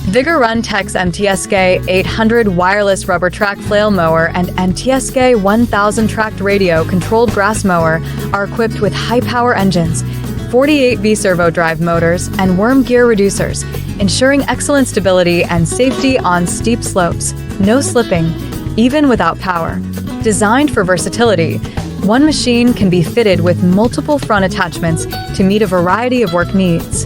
Vigorun-Tech's MTSK 800 wireless rubber track flail mower and MTSK 1000 tracked radio controlled grass mower are equipped with high-power engines, 48V servo drive motors, and worm gear reducers, ensuring excellent stability and safety on steep slopes. No slipping, even without power. Designed for versatility, one machine can be fitted with multiple front attachments to meet a variety of work needs.